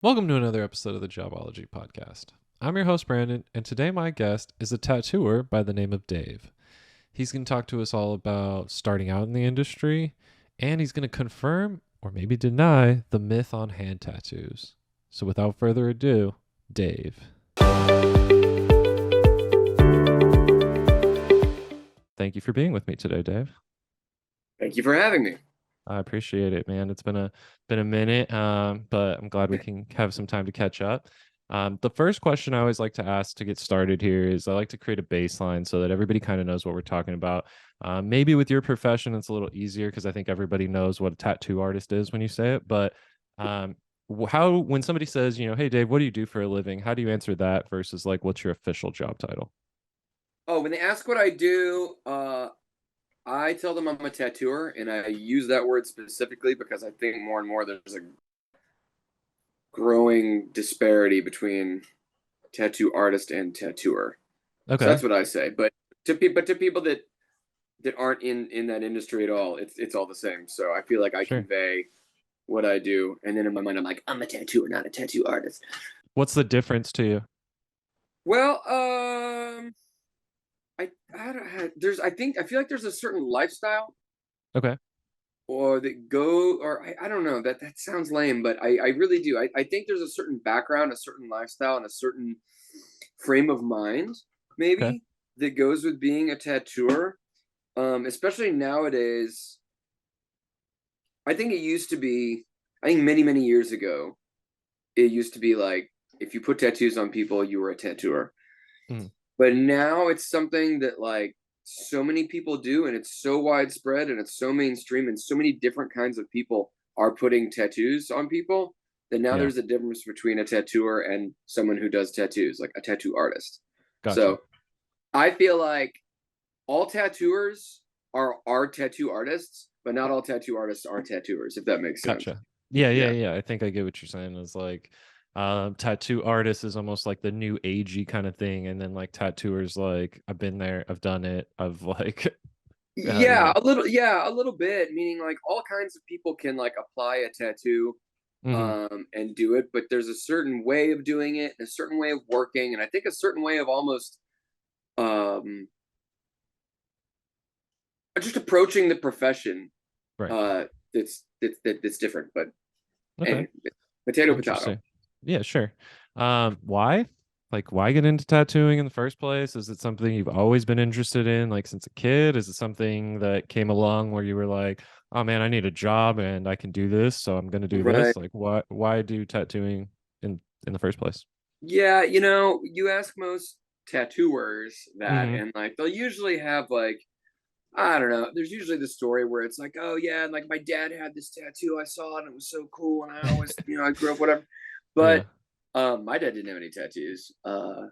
Welcome to another episode of the Jobology podcast. I'm your host, Brandon, and today my guest is a tattooer by the name of Dave. He's going to talk to us all about starting out in the industry, and he's going to confirm or maybe deny the myth on hand tattoos. So without further ado, Dave. Thank you for being with me today, Dave. Thank you for having me. I appreciate it, man. It's been a minute, but I'm glad we can have some time to catch up. The first question I always like to ask to get started here is I like to create a baseline so that everybody kind of knows what we're talking about. Maybe with your profession, it's a little easier because I think everybody knows what a tattoo artist is when you say it. But how when somebody says, hey Dave, what do you do for a living? How do you answer that versus like what's your official job title? Oh, when they ask what I do, I tell them I'm a tattooer, and I use that word specifically because I think more and more there's a growing disparity between tattoo artist and tattooer. So Okay, that's what I say. But to people that aren't in that industry at all, it's all the same. So I feel like I sure. convey what I do, and then in my mind I'm like, I'm a tattooer, not a tattoo artist. What's the difference to you? Well, I don't there's I feel like there's a certain lifestyle Okay, or that go or I don't know that sounds lame, but I really do. I think there's a certain background, a certain lifestyle, and a certain frame of mind okay, maybe that goes with being a tattooer. Especially nowadays. I think it used to be, I think many years ago, it used to be like if you put tattoos on people, you were a tattooer. mm, But now it's something that like so many people do, and it's so widespread and it's so mainstream, and so many different kinds of people are putting tattoos on people that now yeah, there's a difference between a tattooer and someone who does tattoos, like a tattoo artist. gotcha. So I feel like all tattooers are tattoo artists, but not all tattoo artists are tattooers, if that makes sense. Gotcha. Yeah, yeah, Yeah. yeah. I think I get what you're saying. Is like tattoo artist is almost like the new agey kind of thing. And then like tattooers like I've been there, I've done it, I've like Yeah, a little bit, meaning like all kinds of people can like apply a tattoo hmm and do it, but there's a certain way of doing it and a certain way of working, and I think a certain way of almost um just approaching the profession right. uh that's different. But Okay. anyway, potato potato. Interesting. Yeah, sure. Why? Like why get into tattooing in the first place? Is it something you've always been interested in, like since a kid? Is it something that came along where you were like, oh man, I need a job and I can do this, so I'm gonna do Right. this? Like why do tattooing in the first place? Yeah, you ask most tattooers that, hmm and like they'll usually have like, I don't know. There's usually the story where it's like, oh yeah, and like my dad had this tattoo. I saw it and it was so cool. And I always, I grew up, whatever. Yeah. But my dad didn't have any tattoos. Okay.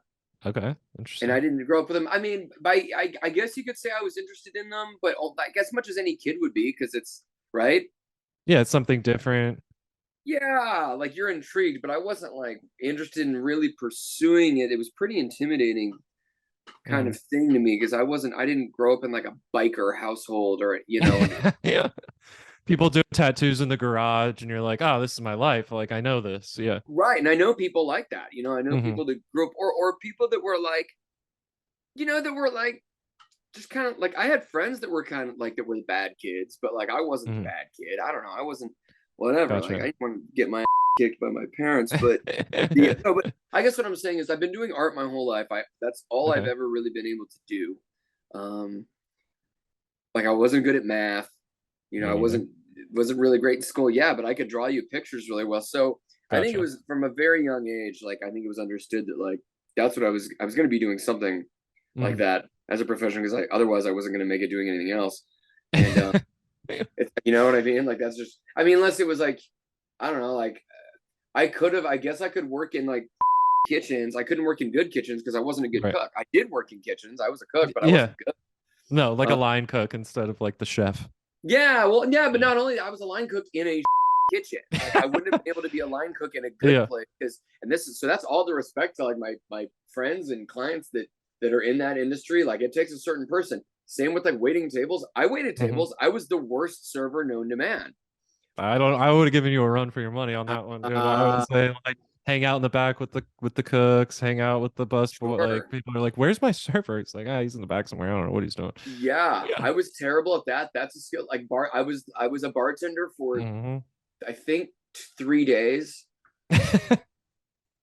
And I Interesting. didn't grow up with them. I mean, I guess you could say I was interested in them, but like as much as any kid would be, because it's right. Yeah, it's something different. Yeah, like you're intrigued, but I wasn't like interested in really pursuing it. It was pretty intimidating kind hmm of thing to me because I didn't grow up in like a biker household or, and Yeah. People do tattoos in the garage and you're like, oh, this is my life. Like I know this. Yeah. right. And I know people like that. I know hmm people that grew up or people that were like, that were like just kind of like I had friends that were kind of like that were the bad kids, but like I wasn't the hmm bad kid. I don't know. I wasn't whatever. Like I Gotcha. didn't want to get my kicked by my parents, but the no, but I guess what I'm saying is I've been doing art my whole life. I That's all I've Okay. ever really been able to do. Um, like I wasn't good at math. I Me neither. wasn't really great in school. Yeah, but I could draw you pictures really well. So I think it Gotcha. was from a very young age. Like I think it was understood that like that's what I was going to be doing something like Mm. that as a profession because otherwise I wasn't going to make it doing anything else. And you know what I mean? Like that's just I mean unless it was like I don't know like I guess I could work in like kitchens. I couldn't work in good kitchens because I wasn't a good Right. cook. I did work in kitchens. I was a cook, but I Yeah. wasn't good. No, like a Uh, line cook instead of like the chef. Yeah, well, yeah, but Yeah. not only I was a line cook in a kitchen. Like I wouldn't have been able to be a line cook in a good Yeah. place because, and this is so that's all the respect to like my friends and clients that are in that industry. Like it takes a certain person. Same with like waiting tables. I waited hmm tables. I was the worst server known to man. I would have given you a run for your money on that one, dude. I would Uh, say like hang out in the back with the cooks, hang out with the bus boy. Like sure. people are like, "Where's my server?" It's like, ah, he's in the back somewhere. I don't know what he's doing. Yeah, Yeah. I was terrible at that. That's a skill. Like I was a bartender for Hmm. I think 3 days.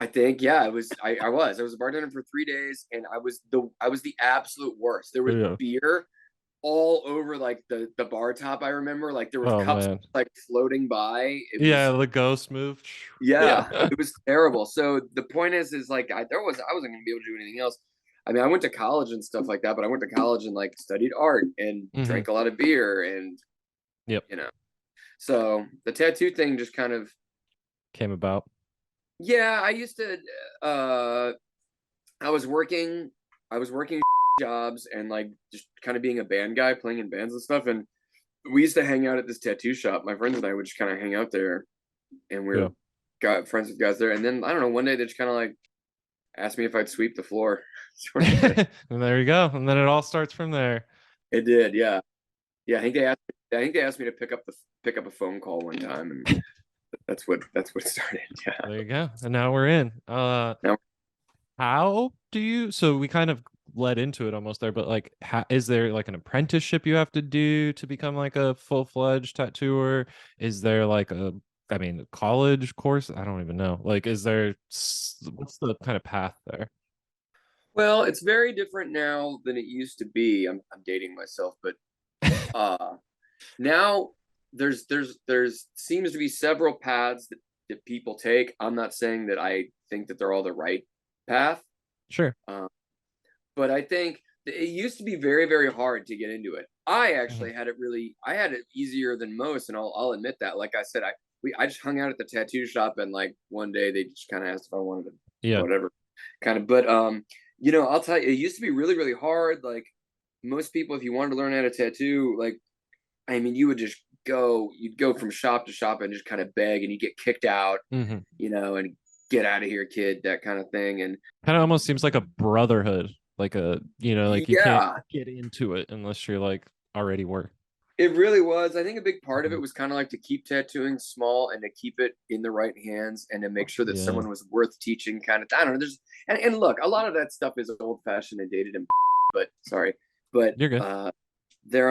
I think, yeah, I was a bartender for 3 days, and I was the absolute worst. There was Yeah. beer all over like the bar top. I remember like there was Oh cups man. like floating by. It Yeah, was the ghost move. Yeah. Yeah, it was terrible. So the point is like I wasn't gonna be able to do anything else. I mean, I went to college and stuff like that, but I went to college and like studied art and Hmm. drank a lot of beer and Yep. you know. So the tattoo thing just kind of Came about. yeah, I used to uh I was working I was working jobs and like just kind of being a band guy, playing in bands and stuff. And we used to hang out at this tattoo shop. My friends and I would just kind of hang out there, and we Yeah. were got friends with guys there. And then I don't know, one day they just kind of like asked me if I'd sweep the floor, sort of thing. And there you go. And then it all starts from there. It did, yeah, yeah. I think they asked me to pick up a phone call one time, and that's what started. Yeah. There you go. And now we're in. Now, How do you, so we kind of led into it almost there, but like, is there like an apprenticeship you have to do to become like a full-fledged tattooer? Is there like I mean, college course? I don't even know. Like, what's the kind of path there? well, it's very different now than it used to be. I'm dating myself, but uh now there's seems to be several paths that people take. I'm not saying that I think that they're all the right path, Sure. um, but I think it used to be very very hard to get into it. I Mhm. actually I had it easier than most, and I'll admit that. Like I said, I just hung out at the tattoo shop, and like one day they just kind of asked if I wanted to Yeah. whatever kind of. But I'll tell you, it used to be really really hard. Like most people, if you wanted to learn how to tattoo, like I mean, you'd go from shop to shop and just kind of beg, and you get kicked out, Hmm. and get out of here, kid, that kind of thing. And Kind of almost seems like a brotherhood, like like you can't yeah, get into it unless you're like already work. it really was. I think a big part of Mhm. it was kind of like to keep tattooing small and to keep it in the right hands and to make sure that Yeah. someone was worth teaching. Kind of, I don't know. And look, a lot of that stuff is old fashioned and dated, and but sorry, but You're good. they're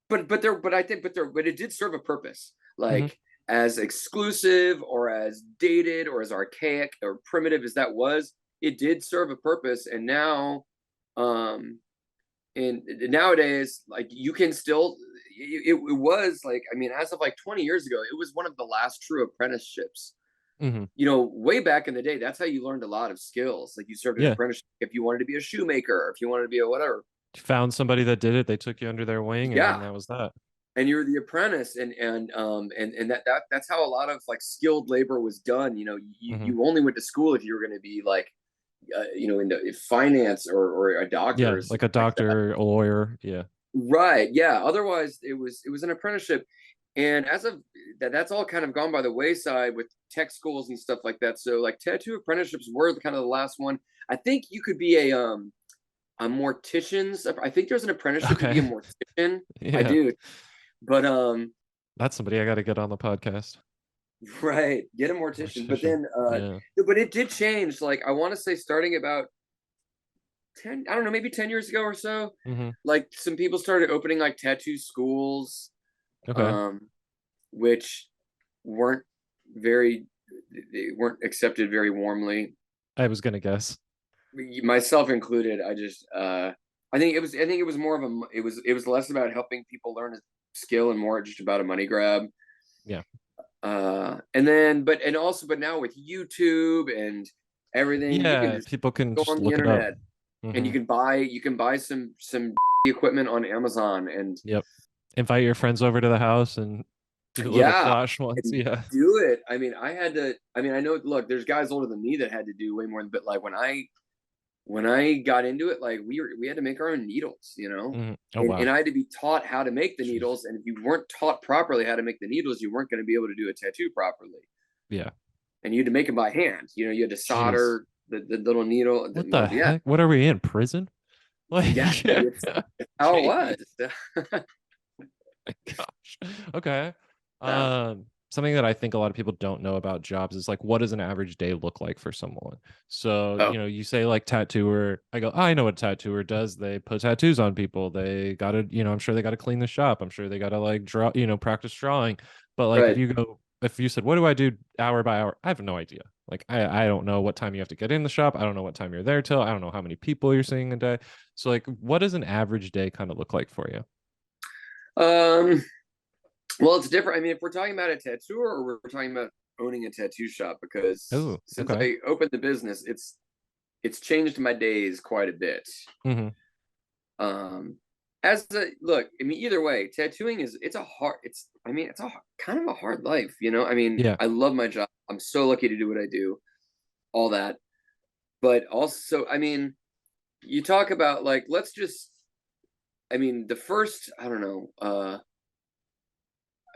but it did serve a purpose, Hmm. like as exclusive or as dated or as archaic or primitive as that was, it did serve a purpose. And now um and nowadays, like you can still it was like, I mean, as of like 20 years ago, it was one of the last true apprenticeships. Hmm. Way back in the day, that's how you learned a lot of skills. Like you served an Yeah. apprenticeship if you wanted to be a shoemaker, or if you wanted to be a whatever. Found somebody that did it, they took you under their wing, and then Yeah, that was that. and you're the apprentice, and that's how a lot of like skilled labor was done. You Hmm. you only went to school if you were going to be like into finance or a doctor Yeah, or like something a like that. doctor, a lawyer. Yeah. Right, yeah, otherwise it was an apprenticeship. And as of that's all kind of gone by the wayside with tech schools and stuff like that. So like tattoo apprenticeships were kind of the last one. I think you could be a mortician's. I think there's an apprenticeship to be a Okay. mortician. I Yeah. do. But That's somebody I got to get on the podcast. right, get a mortician. But Mortician. then Yeah. but it did change. Like I want to say starting about 10, I don't know, maybe 10 years ago or so, Hmm. like some people started opening like tattoo schools, Okay. um, which weren't very they weren't accepted very warmly, I was gonna guess. myself included. I think it was more of it was less about helping people learn a skill and more just about a money grab. Yeah. And now with YouTube and everything, you can Yeah. just People can go just on the look it up. internet and Hmm. you can buy some equipment on Amazon. And Yep. Invite your friends over to the house and do a little yeah, clash once. and Yeah. do it. I mean, I know, look, there's guys older than me that had to do way more, but like when I got into it, like we had to make our own needles, Hmm. Oh and wow. I had to be taught how to make the Jeez. needles. And if you weren't taught properly how to make the needles, you weren't going to be able to do a tattoo properly. Yeah. And you had to make them by hand. You had to Jeez. solder the little needle. What the Yeah, heck? What are we in prison? yeah, Like, yeah. it's how it Jeez. was. Gosh. Okay. Yeah. Something that I think a lot of people don't know about jobs is like, what does an average day look like for someone? So, Oh, you say like tattooer. I go, I know what a tattooer does. They put tattoos on people. They gotta, I'm sure they gotta clean the shop. I'm sure they gotta like draw, practice drawing. But like, right. if you said, what do I do hour by hour? I have no idea. Like, I don't know what time you have to get in the shop. I don't know what time you're there till. I don't know how many people you're seeing a day. So, like, what does an average day kind of look like for you? Um, well, it's different. I mean, if we're talking about a tattooer or we're talking about owning a tattoo shop, because Oh, since okay. I opened the business, it's changed my days quite a bit. Mm-hmm. Um, as a look, I mean, either way, tattooing it's a hard. I mean, it's a kind of a hard life, you know. I mean, Yeah. I love my job. I'm so lucky to do what I do, all that. But also, I mean, you talk about like, let's just. I mean, the first, I don't know.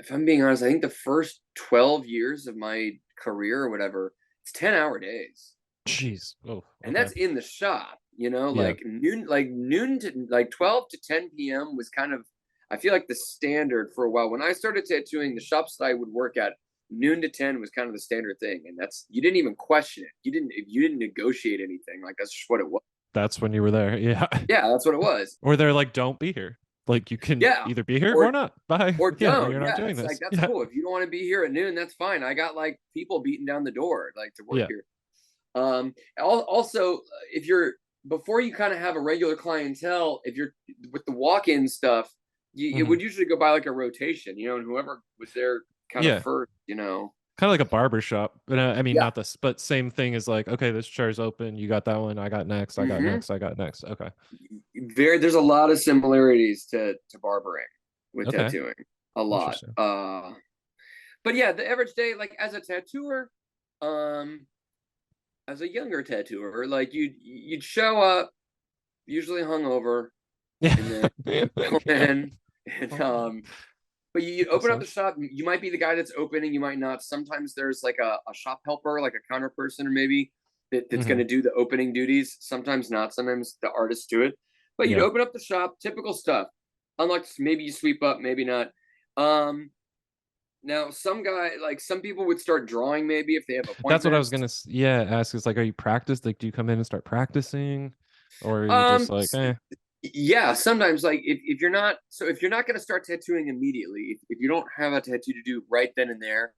If I'm being honest, I think the first 12 years of my career or whatever, it's 10-hour days. Jeez. Oh, And okay. that's in the shop, Yeah. like noon to like 12 to 10 p.m. was kind of, I feel like the standard for a while. When I started tattooing, the shops that I would work at, noon to 10 was kind of the standard thing. And that's, you didn't even question it. You didn't negotiate anything. Like that's just what it was. That's when you were there. Yeah. Yeah, that's what it was. Or they're like, don't be here. Like you can Yeah. either be here or Or not. Bye. or Yeah, don't. you're not Yeah, doing it's like this. that's Yeah. cool. If you don't want to be here at noon, that's fine. I got like people beating down the door like to work Yeah. here. Also, if you're before you kind of have a regular clientele, if you're with the walk-in stuff, it Hmm. would usually go by like a rotation, and whoever was there kind of Yeah. first. Kind of like a barber shop. But I mean, Yeah. not this, but same thing is like, okay, this chair's open. You got that one. I got next. I got hmm next. I got next. Okay. There's a lot of similarities to barbering with Okay. tattooing. A lot. Interesting. But yeah, the average day, like as a tattooer, um, as a younger tattooer, like you'd show up, usually hungover, Yeah. and then go in and but you'd open up the Excellent. shop. You might be the guy that's opening, you might not. Sometimes there's like a shop helper, like a counter person, or maybe that's going Hmm. to do the opening duties. Sometimes not. Sometimes the artists do it. But you'd Yeah. open up the shop, typical stuff. Unlike maybe you sweep up, maybe not. Um, Now some people would start drawing maybe if they have That's what I was appointments. gonna yeah, ask is like, are you practiced? Like, do you come in and start practicing? Or are you just Um, like, eh? yeah, sometimes like if you're not if you're not going to start tattooing immediately, if you don't have a tattoo to do right then and there,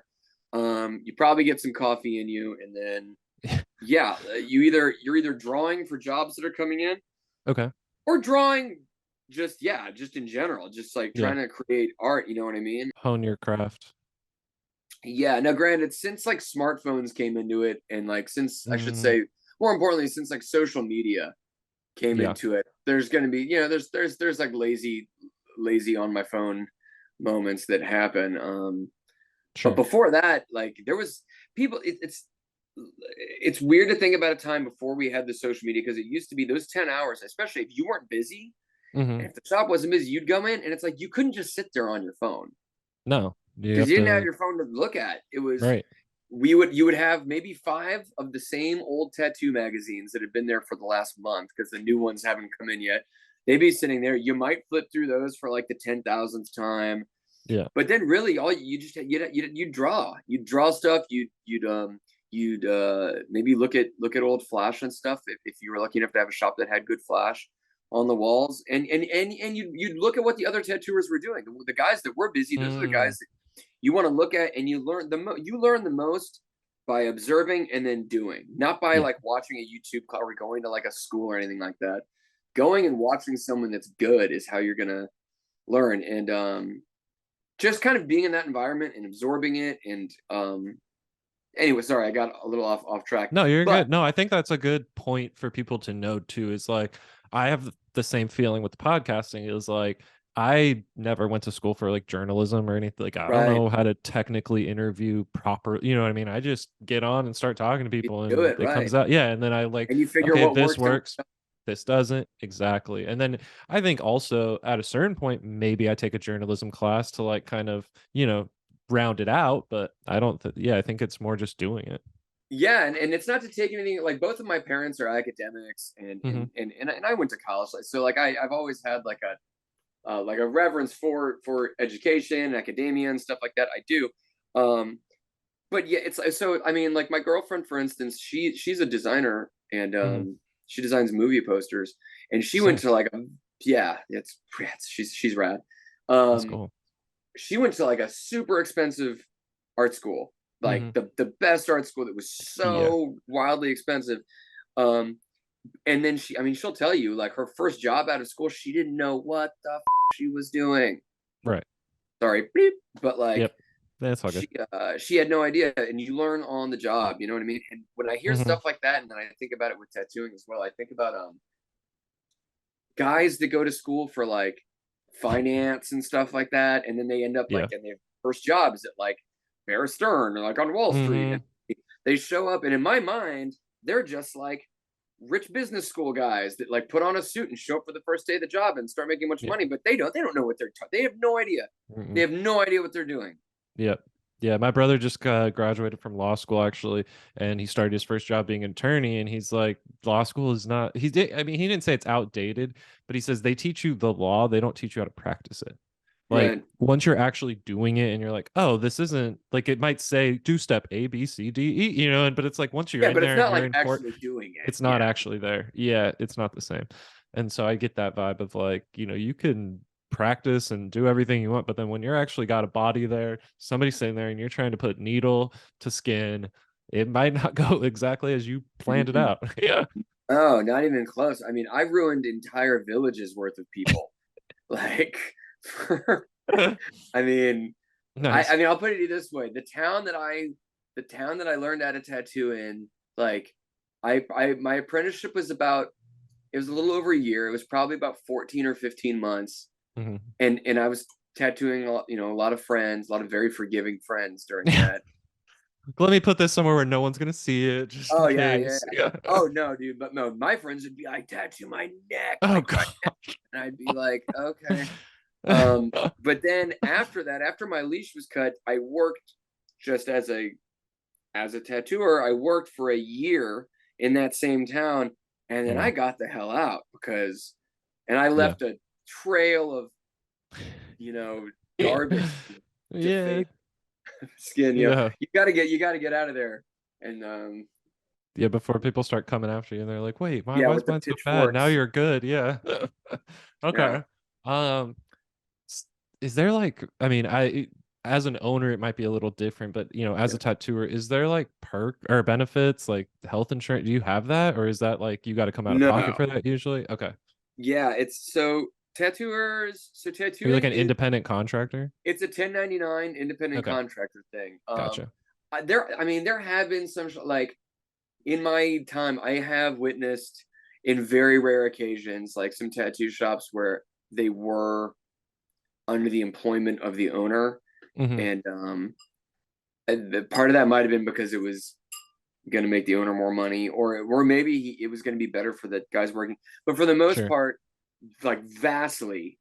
you probably get some coffee in you, and then yeah, you're either drawing for jobs that are coming in Okay. or drawing just in general, just like Yeah. trying to create art. You know what I mean? Hone your craft. Yeah. Now, granted, since like smartphones came into it, and like since I should Mm, say more importantly, since like social media came yeah. into it, there's going to be there's like lazy on my phone moments that happen. But Sure. before that, like there was people. It's weird to think about a time before we had the social media, because it used to be those 10 hours, especially if you weren't busy Hmm. and if the shop wasn't busy, you'd go in and it's like you couldn't just sit there on your phone No. You because have you didn't have to your phone to look at. It was right. you would have maybe five of the same old tattoo magazines that had been there for the last month because the new ones haven't come in yet. They'd be sitting there. You might flip through those for like the 10,000th time, Yeah. but then really all you just you'd draw stuff. You'd maybe look at old flash and stuff if you were lucky enough to have a shop that had good flash on the walls, and you'd look at what the other tattooers were doing. The guys that were busy, those are the Mm, guys that you want to look at, and you learn the most by observing and then doing, not by yeah. like watching a YouTube or going to like a school or anything like that. Going and watching someone that's good is how you're gonna learn, and just kind of being in that environment and absorbing it. And anyway, sorry, I got a little off track, No, you're but good. No, I think that's a good point for people to know too. Is like I have the same feeling with the podcasting. Is like I never went to school for like journalism or anything. Like I don't right, know how to technically interview proper. You know what I mean? I just get on and start talking to you people, do and it it right, comes out. Yeah, and then I like, and you figure okay, what this works and works, this doesn't exactly. And then I think also at a certain point, maybe I take a journalism class to like kind of round it out. But I don't. Yeah, I think it's more just doing it. yeah, and it's not to take anything, like both of my parents are academics, and Hmm. and I went to college, so like I've always had like like a reverence for education and academia and stuff like that. I do. Um, but yeah, it's so I mean, like my girlfriend, for instance, she's a designer and Hmm. she designs movie posters, and she went to Sick. like a yeah, she's rad. That's Um, cool. she went to like a super expensive art school, like Hmm. the best art school that was Yeah. so wildly expensive. Um, and then I mean, she'll tell you like her first job out of school, she didn't know what the she was doing. Right. Sorry, beep, but like Yep. That's all good. she had no idea, and you learn on the job. You know what I mean? And when I hear Hmm. stuff like that, and then I think about it with tattooing as well, I think about guys that go to school for like finance and stuff like that, and then they end up like Yeah. in their first jobs at like Bear Stearns or like on Wall Street, and Hmm. they show up, and in my mind, they're just like rich business school guys that like put on a suit and show up for the first day of the job and start making much Yeah. money, but they don't know what they have no idea. They Mm-mm. have no idea what they're doing. Yep. Yeah, my brother just graduated from law school actually, and he started his first job being an attorney. And he's like, law school is not. He did. I mean, he didn't say it's outdated, but he says they teach you the law. They don't teach you how to practice it. Like Right. once you're actually doing it, and you're like, oh, this isn't like it might say do step A, B, C, D, E, but it's like once you're Yeah, in but it's there and not you're like in court, actually doing it. it's not Yeah. actually there. Yeah, it's not the same. And so I get that vibe of like, you can practice and do everything you want, but then when you're actually got a body there, somebody sitting there and you're trying to put needle to skin, it might not go exactly as you planned it Mm-mm. out. Yeah. Oh, not even close. I mean, I ruined entire villages worth of people. Like, I mean, Nice. I mean, I'll put it this way: the town that I learned how to tattoo in, like, my apprenticeship was about, it was a little over a year. It was probably about 14 or 15 months, Mhm. and I was tattooing a lot, a lot of friends, a lot of very forgiving friends during that. Let me put this somewhere where no one's gonna see it, just in Oh yeah, yeah. case. Yeah. Oh no, dude, but no, my friends would be like, tattoo my neck, Oh like god. right now, and I'd be like, okay. But then after that, after my leash was cut, I worked just as a tattooer. I worked for a year in that same town, and then I Mm, got the hell out and I yeah. left a trail of you know garbage, Yeah. defaced skin. Yeah. You got to get out of there. And Yeah, before people start coming after you and they're like, wait, yeah, why with is the mine so bad? Now pitchforks. you're good. Yeah. Yeah. Okay. Um, s- is there like, I mean, as an owner, it might be a little different, but as Yeah. a tattooer, is there like perk or benefits like health insurance? Do you have that? Or is that like you got to come out of pocket No. for that usually? Okay. Yeah, it's so tattooers. So Are you like tattooing an is independent contractor? it's a 1099 independent Okay. contractor thing. Gotcha. I mean, there have been some like in my time, I have witnessed in very rare occasions, like some tattoo shops where they were under the employment of the owner, Hmm. and the part of that might have been because it was going to make the owner more money, or maybe it was going to be better for the guys working. But for the most Sure. part, like vastly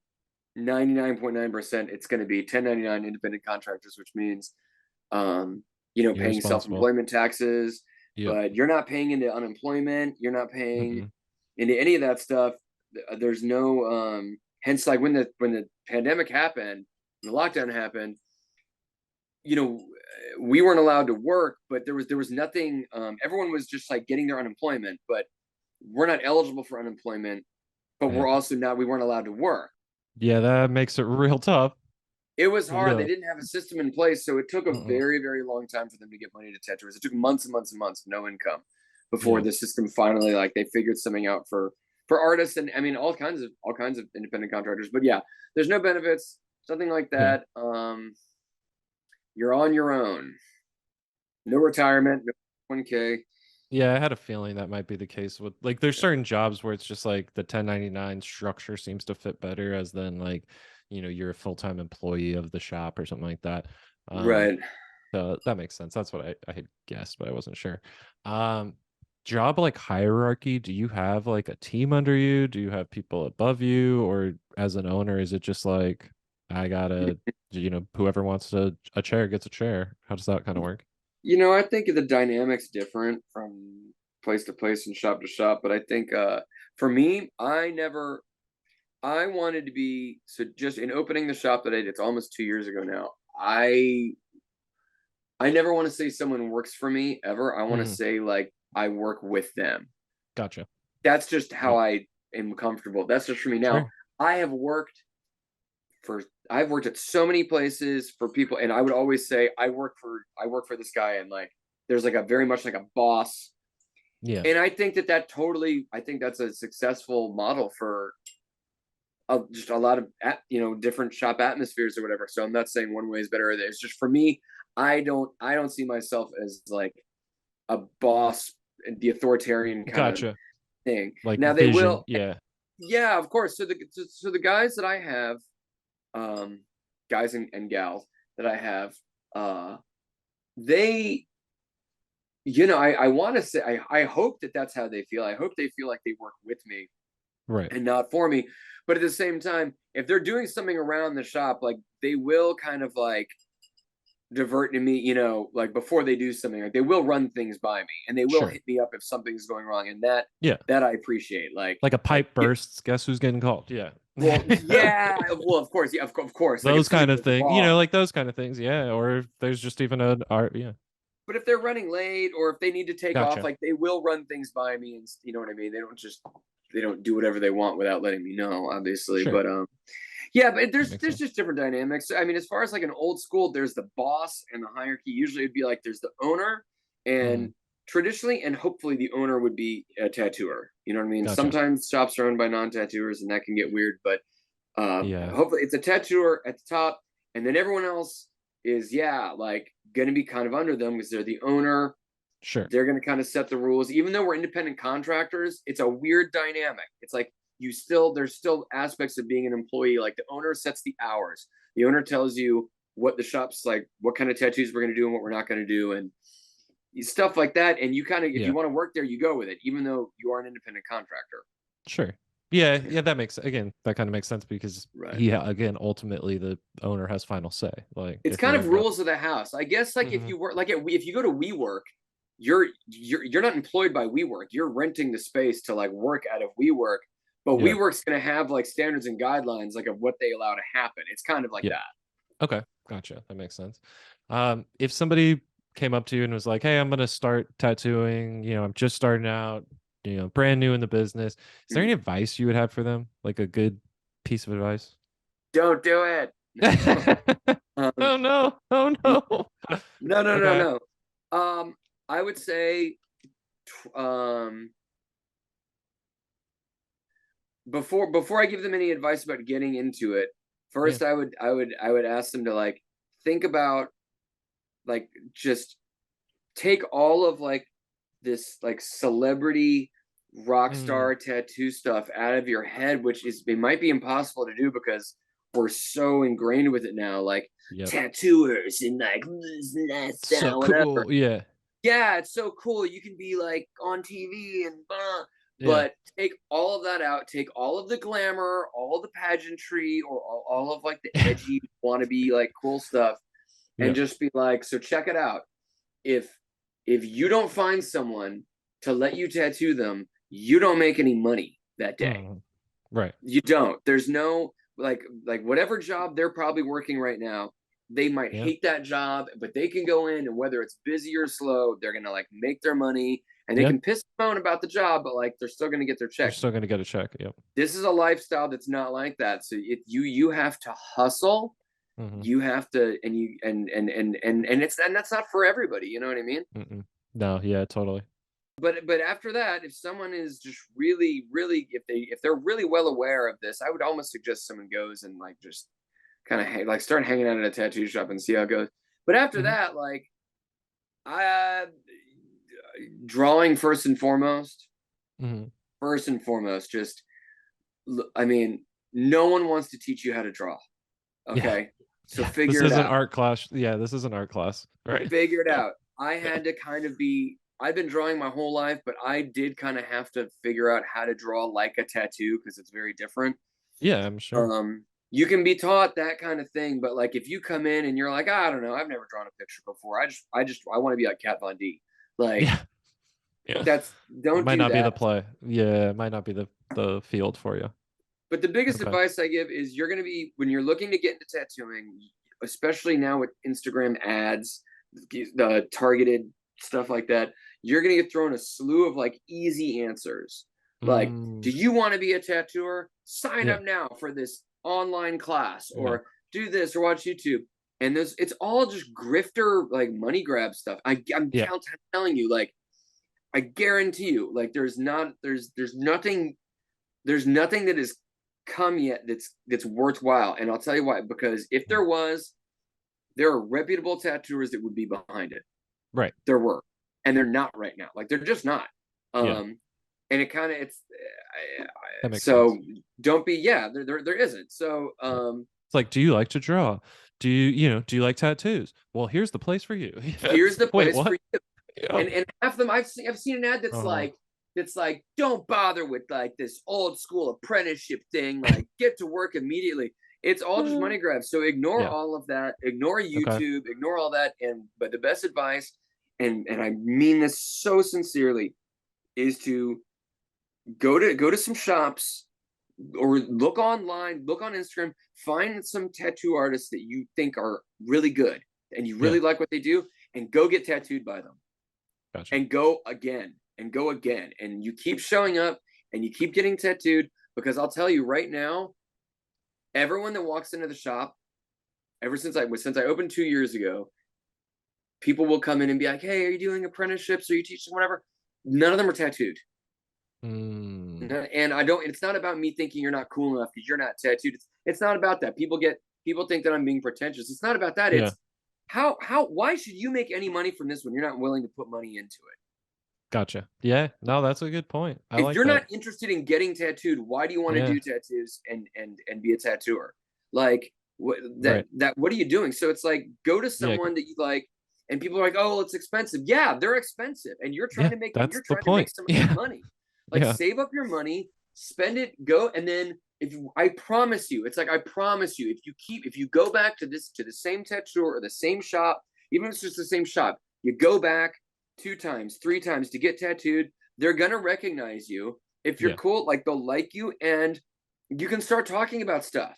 99.9%, it's going to be 1099 independent contractors, which means You're paying responsible. self-employment taxes, Yep. but you're not paying into unemployment, you're not paying Mm-mm. into any of that stuff. There's no hence like when the pandemic happened, the lockdown happened, you know, we weren't allowed to work, but there was nothing. Everyone was just like getting their unemployment, but we're not eligible for unemployment, but Man. we weren't allowed to work. Yeah, that makes it real tough. It was hard. They Yeah. didn't have a system in place, so it took a Mm-mm. very, very long time for them to get money to tattooers. It took months and months and months of no income before Yeah. the system finally like they figured something out for artists and I mean all kinds of independent contractors. But yeah, there's no benefits, something like Yeah. that. You're on your own. No retirement, no 1K. Yeah, I had a feeling that might be the case with like there's certain jobs where it's just like the 1099 structure seems to fit better as than like, you're a full-time employee of the shop or something like that. Um, Right. so that makes sense. That's what I had guessed, but I wasn't sure. Um, job like hierarchy, do you have like a team under you? Do you have people above you? Or as an owner, is it just like I gotta, whoever wants a chair gets a chair? How does that kind of work? I think the dynamics different from place to place and shop to shop, but I think for me, I never I wanted to be so just in opening the shop that I did, it's almost 2 years ago now. I never want to say someone works for me ever. I want to Mhm. say like I work with them. Gotcha. That's just how Yep. I am comfortable. That's just for me. Now, Sure. I have worked I've worked at so many places for people, and I would always say I work for this guy, and like there's like a very much like a boss. Yeah. And I think I think that's a successful model for just a lot of different shop atmospheres or whatever. So I'm not saying one way is better. It's just for me, I don't see myself as like a boss, the authoritarian kind of Gotcha. thing. Like Now they vision. will, Yeah. yeah, of course. So the guys that I have, um, guys and gals that I have, uh, they, I want to say, I hope that that's how they feel. I hope they feel like they work with me Right. and not for me. But at the same time, if they're doing something around the shop, like they will kind of like divert to me, like before they do something, like they will run things by me and they will Sure. hit me up if something's going wrong. And Yeah. that I appreciate. Like a Like, pipe bursts. Guess who's getting called? Yeah. well, yeah, well, of course, yeah, of course. Like if Those something kind of goes thing. wrong, Like those kind of things. Yeah. Or if there's just even an art. Yeah. but if they're running late or if they need to take off, Gotcha. like they will run things by me, and you know what I mean. They don't do whatever they want without letting me know, obviously. Sure. But yeah, but That makes there's sense. just different dynamics. I mean, as far as like an old school, there's the boss and the hierarchy. Usually, it'd be like there's the owner, Mhm. and traditionally, and hopefully, the owner would be a tattooer. You know what I mean? Gotcha. Sometimes shops are owned by non-tattooers, and that can get weird. But Yeah. hopefully, it's a tattooer at the top, and then everyone else is like going to be kind of under them because they're the owner. Sure. They're going to kind of set the rules. Even though we're independent contractors, it's a weird dynamic. It's like there's still aspects of being an employee. Like the owner sets the hours. The owner tells you what the shop's like, what kind of tattoos we're going to do and what we're not going to do, and stuff like that. And you kind of, if Yeah. you want to work there, you go with it, even though you are an independent contractor. Sure. Yeah. Yeah, Yeah. That makes, again, that kind of makes sense because right. again, ultimately the owner has final say. Like It's if they kind of end up. rules of the house, I guess. Like if Mhm. you work, like if you go to WeWork, you're not employed by WeWork. You're renting the space to like work out of WeWork, but Yeah. WeWork's going to have like standards and guidelines like of what they allow to happen. It's kind of like Yeah. that. Okay. Gotcha. That makes sense. If somebody came up to you and was like, "Hey, I'm gonna start tattooing. I'm just starting out. Brand new in the business. Is there Mhm. any advice you would have for them? Like a good piece of advice?" Don't do it. No. Oh um, no. Oh no, no. no, Okay. no. I would say, um, before I give them any advice about getting into it, Yeah. first I would ask them to like think about like just take all of like this like celebrity rock Mm, star tattoo stuff out of your head, which is it might be impossible to do because we're so ingrained with it now, like yep. tattooers and like So whatever. cool. Yeah. Yeah, it's so cool. You can be like on TV and Yeah. but take all of that out. Take all of the glamour, all of the pageantry, or all of like the edgy, wannabe like cool stuff, and Yeah. just be like, so check it out. If you don't find someone to let you tattoo them, you don't make any money that day. Mm, right. You don't. There's no like whatever job they're probably working right now, they might Yeah. hate that job, but they can go in and whether it's busy or slow, they're gonna like make their money and they Yeah. can piss and moan about the job, but like they're still gonna get their They're check. still gonna get a check. Yep. This is a lifestyle that's not like that. So if you have to hustle, Hmm. you have to and you and it's and that's not for everybody, you know what I mean? Mm-mm. No. Yeah. Totally. But after that, if someone is just really if they're really well aware of this, I would almost suggest someone goes and like just kind of like start hanging out at a tattoo shop and see how it goes. But after Hmm. that, like I drawing Hmm. first and foremost, just I mean, no one wants to teach you how to draw. Yeah. Okay, so Yeah. This figure it is an out. art class. Yeah. This is an art class. Right. Figure it Yeah. out. I Yeah. had to kind of be I've been drawing my whole life, but I did kind of have to figure out how to draw like a tattoo because it's very different. Yeah. I'm sure. You can be taught that kind of thing, but like if you come in and you're like, I don't know, I've never drawn a picture before. I want to be like Kat Von D. Like Yeah. Yeah. that's It don't might do not be the that. play. Yeah. It might not be the field for you. But the biggest Okay. advice I give is you're going to be, when you're looking to get into tattooing, especially now with Instagram ads, the targeted stuff like that, you're going to get thrown a slew of like easy answers. Like, do Mm, you want to be a tattooer? Sign yeah. up now for this online class, Yeah. or do this, or watch YouTube. And there's, it's all just grifter, like money grab stuff. I'm Yeah. telling you, like, I guarantee you, like, there's nothing that has come yet that's worthwhile. And I'll tell you why. Because if Mm, there was, there are reputable tattooers that would be behind it. right. There were, and they're not right now. Like, they're just not. Yeah. And it kind of, it's That makes so sense. don't be, yeah, there isn't. So Yeah. It's like, do you like to draw? Do you like tattoos? Well, here's the place for you. here's It's the like, wait, place for what? you. Yeah. And half of them, I've seen an ad Uh-huh. that's like, don't bother with like this old school apprenticeship thing, like get to work immediately. It's all just money grabs. So ignore Yeah. all of that, ignore Okay. YouTube, ignore all that. And but the best advice, and I mean this so sincerely, is to go to some shops, or look online, look on Instagram, find some tattoo artists that you think are really good and you Yeah. really like what they do, and go get tattooed by them, Gotcha. and go again, and go again, and you keep showing up, and you keep getting tattooed. Because I'll tell you right now, everyone that walks into the shop, ever since I opened 2 years ago, people will come in and be like, "Hey, are you doing apprenticeships? Are you teaching whatever?" None of them are tattooed. Mm, And I don't. It's not about me thinking you're not cool enough because you're not tattooed. It's not about that. People think that I'm being pretentious. It's not about that. yeah. It's why should you make any money from this when you're not willing to put money into it? Gotcha. Yeah. No, that's a good point. I If like you're that. not interested in getting tattooed, why do you want to Yeah. do tattoos and be a tattooer? Like, Right. what are you doing? So it's like, go to Yeah. someone that you like, and people are like, oh, it's expensive. Yeah, they're expensive, and Yeah. That's you're the trying to make point. some of that Yeah. money. Like, Yeah. save up your money, spend it, go, and then I promise you, it's like, I promise you, if you go back to the same tattooer or the same shop, even if it's just the same shop, you go back 2 times, 3 times to get tattooed, they're gonna recognize you. If you're Yeah. cool, like, they'll like you, and you can start talking about stuff.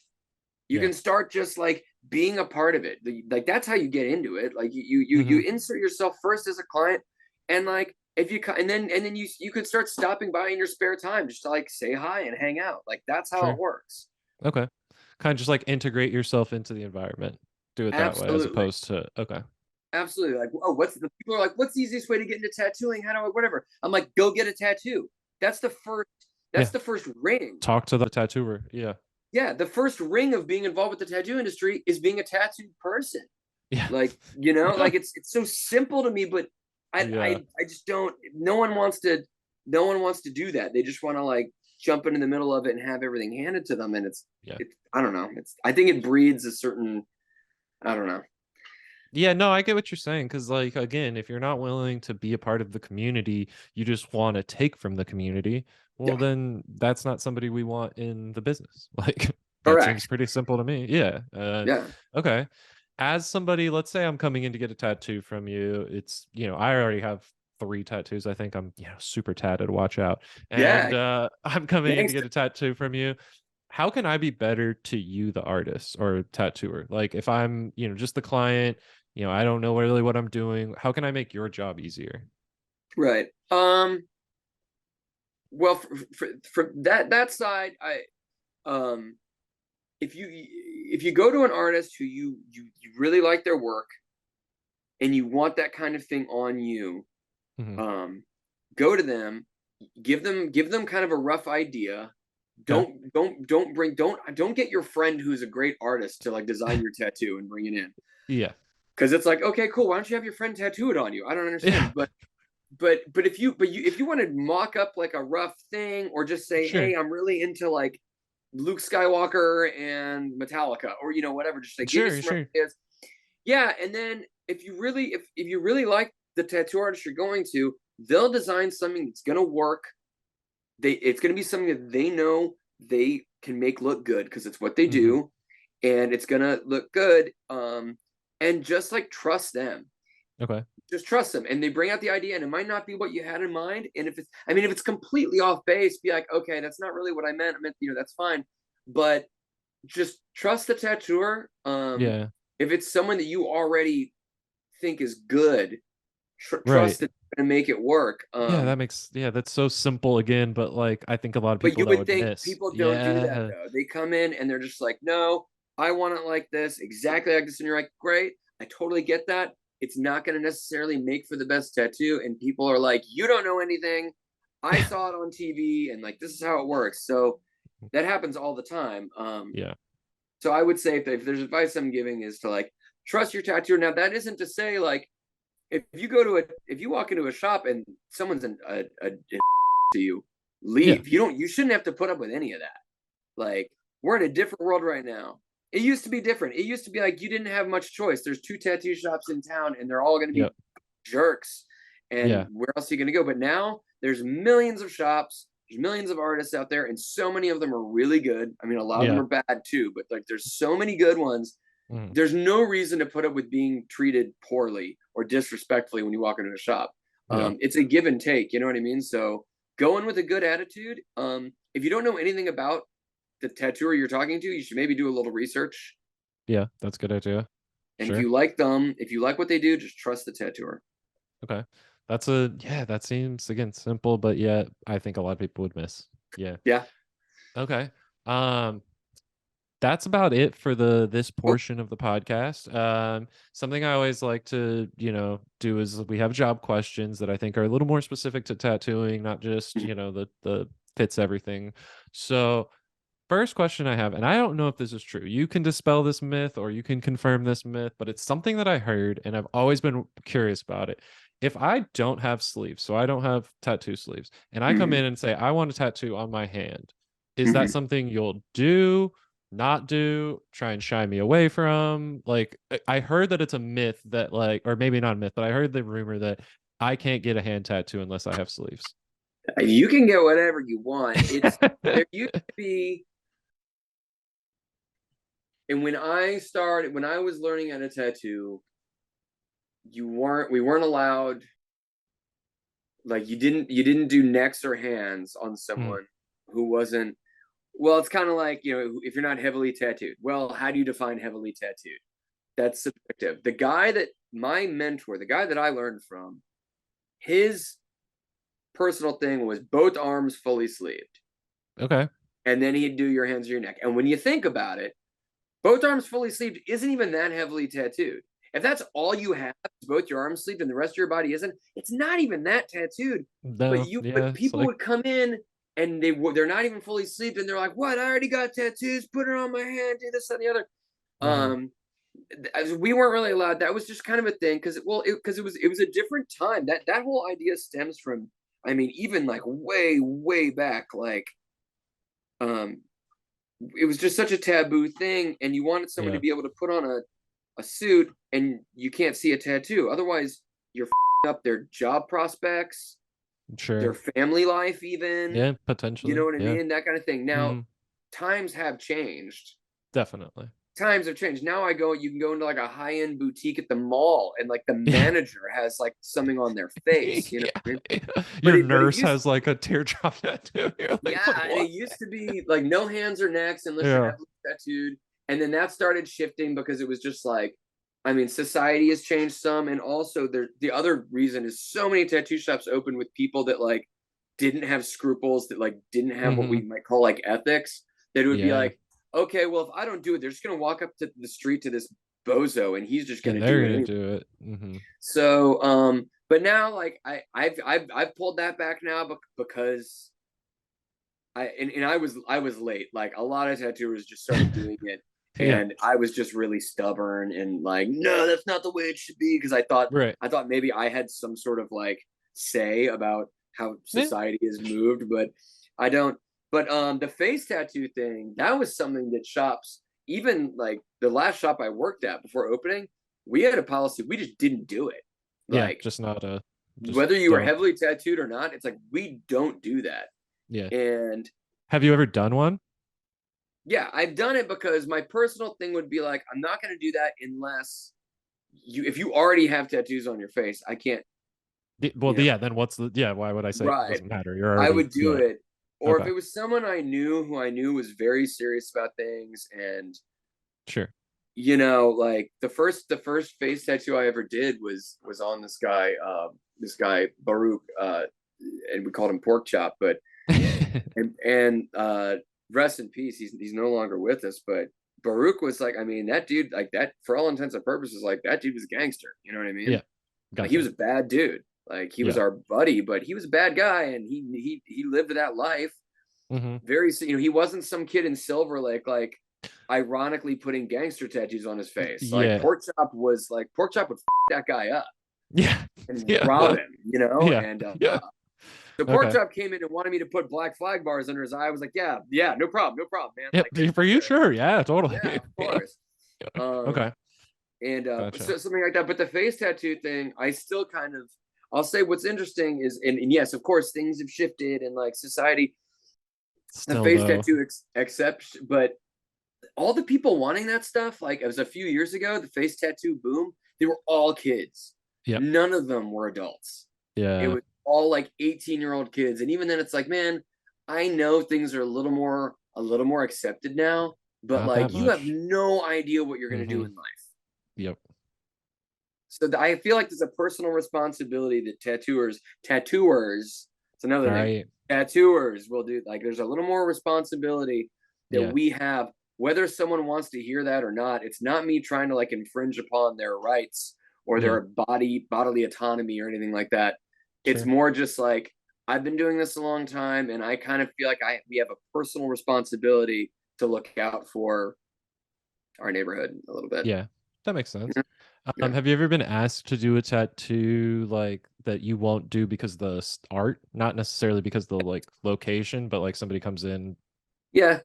You Yeah. can start just like being a part of it. Like, that's how you get into it. Like, you Hmm. insert yourself first as a client, and like, if you and then you could start stopping by in your spare time just to like say hi and hang out. Like, that's how it Sure. works. Okay. Kind of just like integrate yourself into the environment. Do it that way as Absolutely. opposed to okay. Absolutely. Like, oh, what's the people are like, what's the easiest way to get into tattooing? How do I, whatever? I'm like, go get a tattoo. That's the first, that's Yeah. the first ring. Talk to the tattooer. Yeah. Yeah, the first ring of being involved with the tattoo industry is being a tattooed person. Yeah. Like, Yeah. like, it's so simple to me, but Yeah. I just don't. No one wants to do that. They just want to like jump into the middle of it and have everything handed to them, and Yeah. I don't know. I think it breeds a certain, I don't know. Yeah, no, I get what you're saying because, like, again, if you're not willing to be a part of the community, you just want to take from the community. Well, Yeah, then that's not somebody we want in the business. Like, that seems correct. pretty simple to me. Yeah. Yeah, Okay. As somebody, let's say I'm coming in to get a tattoo from you. It's, I already have 3 tattoos. I think I'm, super tatted. Watch out. yeah, And I'm coming in to get gangster. a tattoo from you. How can I be better to you, the artist or tattooer? Like if I'm, just the client, I don't know really what I'm doing. How can I make your job easier? Right. Well, for that side, um, if you go to an artist who you really like their work, and you want that kind of thing on you, Hmm. um, go to them, give them kind of a rough idea. Okay. Don't get your friend who's a great artist to like design your tattoo and bring it in, Yeah. because it's like, okay, cool, why don't you have your friend tattoo it on you? I don't Yeah. understand. But if you want to mock up like a rough thing, or just say, Sure. hey, I'm really into like Luke Skywalker and Metallica, or whatever, just like give you Sure. some rough Sure. ideas. Yeah, and then if you really like the tattoo artist you're going to, they'll design something that's gonna work. It's gonna be something that they know they can make look good because it's what they Hmm. do, and it's gonna look good. And just like trust them. Okay. Just trust them, and they bring out the idea, and it might not be what you had in mind. And if it's completely off base, be like, okay, that's not really what I meant. I meant, that's fine. but just trust the tattooer. Yeah. If it's someone that you already think is good, Right. trust that they're gonna make it work. Yeah, that makes, yeah, that's so simple again, but like I think a lot of But people you that would would think miss. people don't do that Yeah. though. They come in and they're just like, no, I want it like this, exactly like this. And you're like, great, I totally get that. It's not going to necessarily make for the best tattoo. And people are like, you don't know anything. I saw it on TV and like, this is how it works. So that happens all the time. Yeah. So I would say if there's advice I'm giving is to like, trust your tattooer. Now, that isn't to say like, if you walk into a shop and someone's to you, Yeah. leave. You shouldn't have to put up with any of that. Like, we're in a different world right now. It used to be different. It used to be like you didn't have much choice. There's 2 tattoo shops in town and they're all going to be Yep. jerks. And Yeah. where else are you going to go? But now there's millions of shops, there's millions of artists out there, and so many of them are really good. I mean, a lot of them Yeah. are bad too, but like there's so many good ones. Mm. There's no reason to put up with being treated poorly or disrespectfully when you walk into a shop. Yeah. It's a give and take, you know what I mean? So go in with a good attitude. If you don't know anything about the tattooer you're talking to, you should maybe do a little research. Yeah, that's a good idea. And if Sure. you like them, if you like what they do, just trust the tattooer. Okay. That's a, yeah, that seems again simple, but yet I think a lot of people would miss. Yeah. Yeah. Okay. Um, that's about it for this Oh, portion of the podcast. Something I always like to, do is we have job questions that I think are a little more specific to tattooing, not just, mhm. the fits everything. So first question I have, and I don't know if this is true. You can dispel this myth or you can confirm this myth, but it's something that I heard and I've always been curious about it. If I don't have sleeves, so I don't have tattoo sleeves, and I come Mhm. in and say, I want a tattoo on my hand, is that Mhm. something you'll do, not do, try and shy me away from? Like, I heard that it's a myth that, like, or maybe not a myth, but I heard the rumor that I can't get a hand tattoo unless I have sleeves. You can get whatever you want. It's there used to be, and when I was learning how to tattoo, we weren't allowed, like you didn't do necks or hands on Mm, someone who wasn't, well, it's kind of like, if you're not heavily tattooed. Well, how do you define heavily tattooed? That's subjective. My mentor, the guy that I learned from, his personal thing was both arms fully sleeved. okay. And then he'd do your hands or your neck. And when you think about it, both arms fully sleeved isn't even that heavily tattooed. If that's all you have, both your arms sleeved and the rest of your body isn't, it's not even that tattooed. No, But yeah, it's people like, would come in and they're not even fully sleeved and they're like, "What? I already got tattoos. Put it on my hand. Do this and the other." mhm. Um, we weren't really allowed. That was just kind of a thing because it was a different time. That whole idea stems from, I mean, even like way back, like um it was just such a taboo thing, and you wanted someone to Yeah, be able to put on a suit and you can't see a tattoo. Otherwise, you're up their job prospects, their sure. family life, even. Yeah, You know potentially. what I Yeah. mean? That kind of thing. Now, Mm, times have changed. definitely. Times have changed. Now you can go into like a high-end boutique at the mall and like the Yeah. manager has like something on their face, you know Yeah. what I mean? Yeah. Your But it nurse used has like a teardrop tattoo. You're like, Yeah, but and it what? used to be like no hands or necks unless you're Yeah. heavily tattooed. And then that started shifting because it was just like, I mean, society has changed some. And also the other reason is so many tattoo shops open with people that like didn't have scruples, that like didn't have what we Hmm. might call like ethics, that it would be Yeah. like, okay, well, if I don't do it, they're just gonna walk up to the street to this bozo and he's just And gonna they're do it gonna anyway. do it. Hmm. So but now like I've pulled that back now because I was late. Like a lot of tattooers just started doing it, Yeah. and I was just really stubborn and like, no, that's not the way it should be. Because Right. I thought maybe I had some sort of like say about how Yeah. society is moved, but I don't. But the face tattoo thing, that was something that shops, even like the last shop I worked at before opening, we had a policy. We just didn't do it. Yeah. Like Just not a, just whether you were don't. heavily tattooed or not, it's like we don't do that. Yeah. And Have you ever done one? yeah, I've done it because my personal thing would be like, I'm not going to do that unless if you already have tattoos on your face, I can't, Well, you know, yeah. Then what's the, yeah. Why would I say it right. doesn't matter? You're I already, would do yeah. it. or if Okay. it was someone I knew who I knew was very serious about things, and Sure. like the first face tattoo I ever did was on this guy Baruch, and we called him Pork Chop, but and rest in peace. He's no longer with us, but Baruch was like, I mean, that dude, like that, for all intents and purposes, like that dude was a gangster. You know what I mean? Yeah. Like he Gotcha. was a bad dude. Like he was Yeah. our buddy, but he was a bad guy, and he lived that life. Hmm. Very, he wasn't some kid in Silver Lake, like ironically putting gangster tattoos on his face. Like Yeah. Pork Chop would that guy up Yeah. and Yeah. rob him, Yeah. and Yeah. so Pork Okay. Chop came in and wanted me to put black flag bars under his eye. I was like, yeah, yeah, no problem, man. Yep. Like it's For just you, sure. Yeah, yeah, totally. of course. Um, Okay. and Gotcha. so something like that. But the face tattoo thing, I still kind of, I'll say what's interesting is, and yes, of course, things have shifted and like society, the Still face though. tattoo accepts, but all the people wanting that stuff, like it was a few years ago, the face tattoo boom, they were all kids. Yep. None of them were adults. It Yeah. was all like 18-year-old kids. And even then it's like, man, I know things are a little more accepted now, but Not that like you have much. no idea what you're going to do Hmm. in life. Yep. So I feel like there's a personal responsibility that tattooers, it's another All thing, right. tattooers will do. Like there's a little more responsibility that Yeah. we have, whether someone wants to hear that or not. It's not me trying to like infringe upon their rights or Yeah. their bodily autonomy or anything like that. It's Sure. more just like, I've been doing this a long time, and I kind of feel like we have a personal responsibility to look out for our neighborhood a little bit. Yeah. That makes sense. Yeah. Have you ever been asked to do a tattoo like that you won't do because of the art, not necessarily because of the like location, but like somebody comes in? Yeah.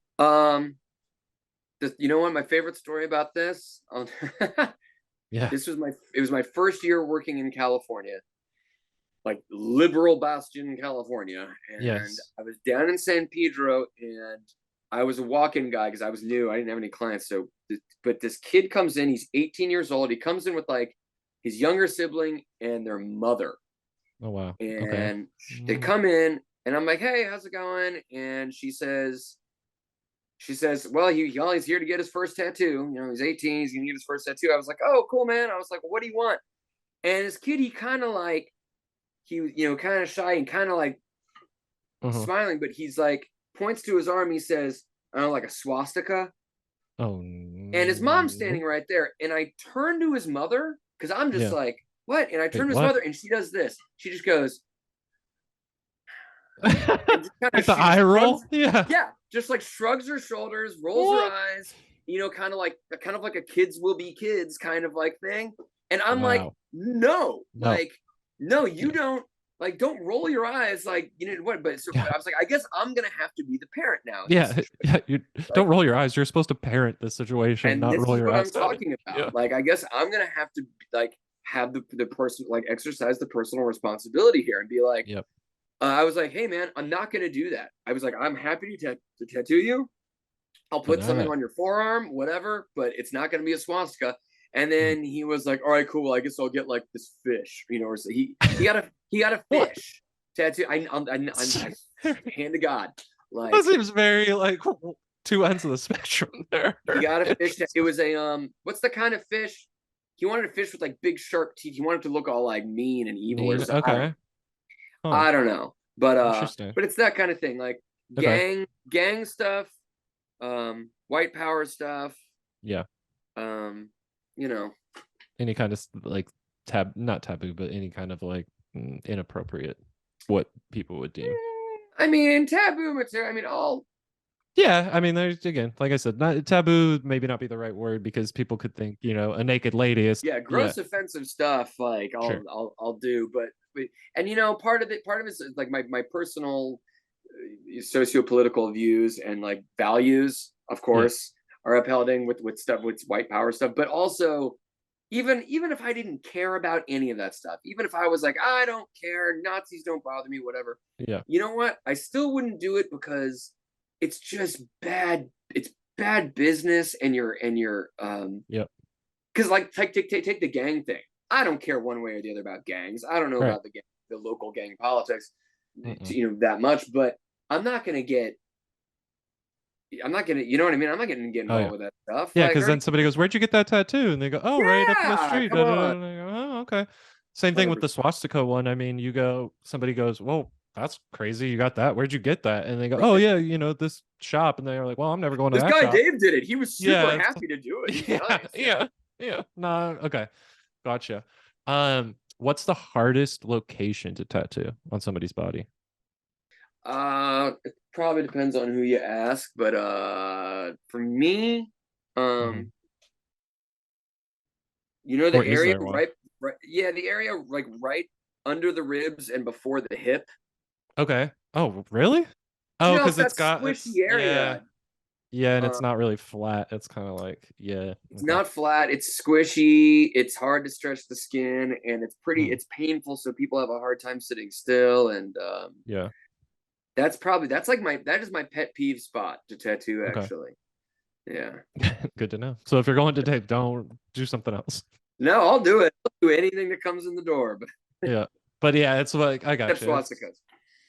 You know what? My favorite story about this. Yeah. It was my first year working in California, like liberal bastion, California, and Yes. I was down in San Pedro, and I was a walk-in guy because I was new. I didn't have any clients. But this kid comes in. He's 18 years old. He comes in with like his younger sibling and their mother, Oh wow. Okay. and they Mm, come in, and I'm like, "Hey, how's it going?" And she says, well, he's here to get his first tattoo. He's 18. He's going to get his first tattoo. I was like, oh, cool, man. I was like, well, what do you want? And this kid, he was, kind of shy and kind of like uh-huh. smiling, but he's like, points to his arm. He says, I don't know, like a swastika. Oh And his mom's no. standing right there. And I turn to his mother because I'm just Yeah. like, what? And I Wait, turn to his what? mother, and she does this. She just goes, and just kind of Like the eye shrugs. roll? Yeah. Yeah, just like shrugs her shoulders, rolls her What? eyes, kind of like a kids will be kids kind of like thing. And I'm like, Wow. no, No. like, no, you Yeah. don't, like, don't roll your eyes, like, what? But Yeah. I was like, I guess I'm gonna have to be the parent now in this Yeah. situation. Yeah. You don't Like, roll your eyes. You're supposed to parent this situation, and not this roll is your what I'm eyes at it. talking about. Yeah. Like, I guess I'm gonna have to like have the person like exercise the personal responsibility here and be like, Yep. I was like, hey man, I'm not gonna do that. I was like, I'm happy to tattoo you. I'll But put something not. on your forearm, whatever, but it's not gonna be a swastika. And Mm. then he was like, all right, cool. Well, I guess I'll get like this fish, or so he got a What? fish tattoo. I hand to God, That like seems very like two ends of the spectrum there. he got a fish. It was a what's the kind of fish? He wanted a fish with like big sharp teeth. He wanted to look all like mean and evil or Mean. something. I don't know. Okay. Huh. I don't know. But Interesting. but it's that kind of thing, like Okay. gang stuff, white power stuff, Yeah. um, you know. Any kind of like not taboo, but any kind of like inappropriate, what people would deem. I mean, taboo material. I mean, all. Yeah, I mean, there's again, like I said, not taboo, maybe not be the right word because people could think, a naked lady is. Yeah, Yeah, gross, offensive stuff. Like I'll sure. I'll do, but and part of it is like my personal socio-political views and like values, of Yeah, course, are upheld with stuff with white power stuff, but also even if I didn't care about any of that stuff, even if I was like, I don't care, Nazis don't bother me, whatever. yeah, You know what? I still wouldn't do it because it's just bad. It's bad business, and you're yep. because like take the gang thing. I don't care one way or the other about gangs. I don't know Right. about the local gang politics, Mm-mm. that much, but I'm not gonna get. I'm not gonna. You know what I mean? I'm not gonna get Oh involved yeah. with that stuff. Yeah, Like, because are you? then somebody goes, "Where'd you get that tattoo?" And they go, "Oh, right up the Yeah, street." come Da, da, da. on. And I go, "Oh, okay." Same thing with the 100%. swastika one. I mean, you go, somebody goes, "Well, that's crazy. You got that? Where'd you get that?" And they go, "Oh Right. yeah, this shop." And they're like, "Well, I'm never going to This that guy shop." Dave did it. He was super Yeah, happy to do it. He's yeah, nice. Yeah. yeah, yeah. No, okay, gotcha. What's the hardest location to tattoo on somebody's body? It probably depends on who you ask, but for me, Hmm. um, the Or is area there one? right, yeah, the area like right under the ribs and before the hip. Okay. Oh, really? You Oh, know, because it's that it's squishy yeah. area. Yeah, and it's Um, not really flat. It's kind of like, yeah, it's okay. not flat. It's squishy. It's hard to stretch the skin, and it's pretty. Mhm. It's painful, so people have a hard time sitting still. And Yeah. that is my pet peeve spot to tattoo. Okay. Actually, yeah. Good to know. So if you're going to tape, don't do something else. No, I'll do it. I'll do anything that comes in the door, but Yeah. But yeah, it's like I got except you. It's swastikas.